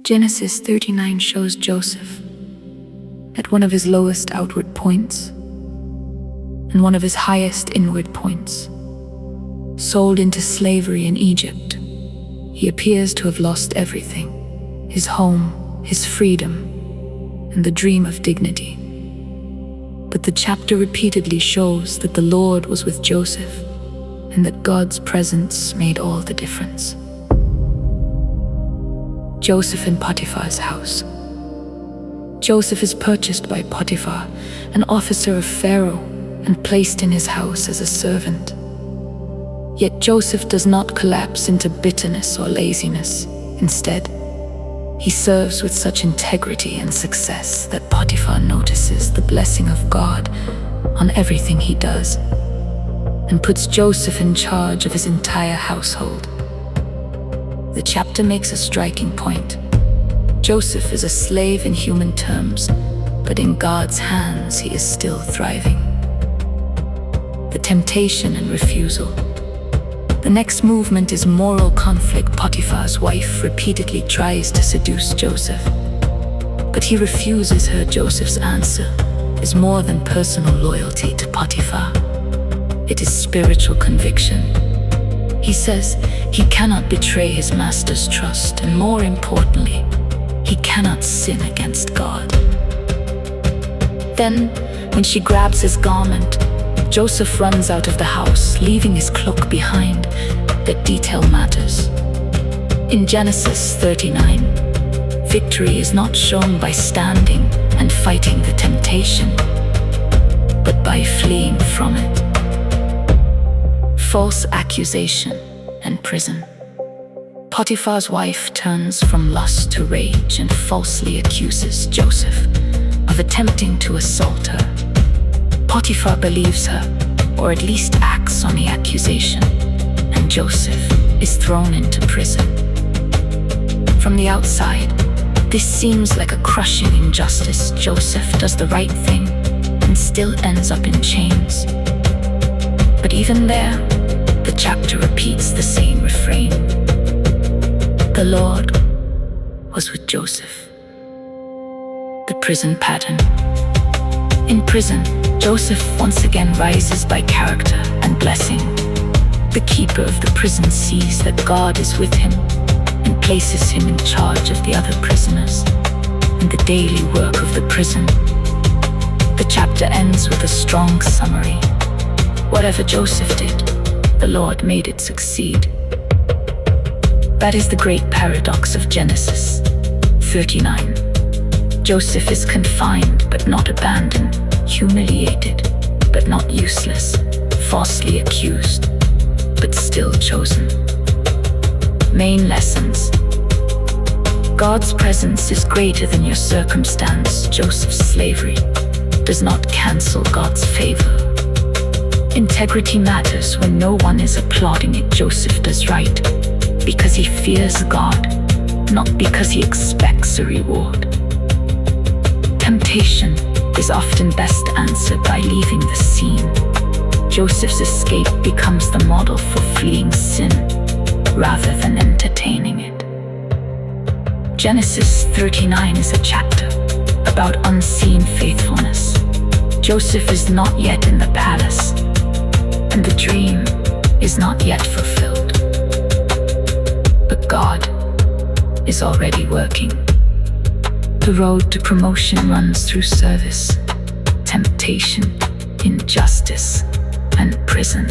Genesis 39 shows Joseph at one of his lowest outward points and one of his highest inward points. Sold into slavery in Egypt, he appears to have lost everything: his home, his freedom, and the dream of dignity. But the chapter repeatedly shows that the Lord was with Joseph and that God's presence made all the difference. Joseph in Potiphar's house. Joseph is purchased by Potiphar, an officer of Pharaoh, and placed in his house as a servant. Yet Joseph does not collapse into bitterness or laziness. Instead, he serves with such integrity and success that Potiphar notices the blessing of God on everything he does and puts Joseph in charge of his entire household. The chapter makes a striking point. Joseph is a slave in human terms, but in God's hands he is still thriving. The temptation and refusal. The next movement is moral conflict. Potiphar's wife repeatedly tries to seduce Joseph, but he refuses her. Joseph's answer is more than personal loyalty to Potiphar. It is spiritual conviction. He says he cannot betray his master's trust, and more importantly, he cannot sin against God. Then, when she grabs his garment, Joseph runs out of the house, leaving his cloak behind. That detail matters. In Genesis 39, victory is not shown by standing and fighting the temptation, but by fleeing from it. False accusation and prison. Potiphar's wife turns from lust to rage and falsely accuses Joseph of attempting to assault her. Potiphar believes her, or at least acts on the accusation, and Joseph is thrown into prison. From the outside, this seems like a crushing injustice. Joseph does the right thing and still ends up in chains. But even there, the chapter repeats the same refrain. The Lord was with Joseph. The prison pattern. In prison, Joseph once again rises by character and blessing. The keeper of the prison sees that God is with him and places him in charge of the other prisoners and the daily work of the prison. The chapter ends with a strong summary. Whatever Joseph did, the Lord made it succeed. That is the great paradox of Genesis 39. Joseph is confined but not abandoned, humiliated but not useless, falsely accused but still chosen. Main lessons. God's presence is greater than your circumstance. Joseph's slavery does not cancel God's favor. Integrity matters when no one is applauding it. Joseph does right because he fears God, not because he expects a reward. Temptation is often best answered by leaving the scene. Joseph's escape becomes the model for fleeing sin rather than entertaining it. Genesis 39 is a chapter about unseen faithfulness. Joseph is not yet in the palace, and the dream is not yet fulfilled. But God is already working. The road to promotion runs through service, temptation, injustice, and prison,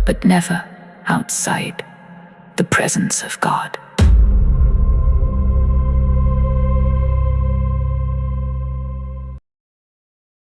but never outside the presence of God.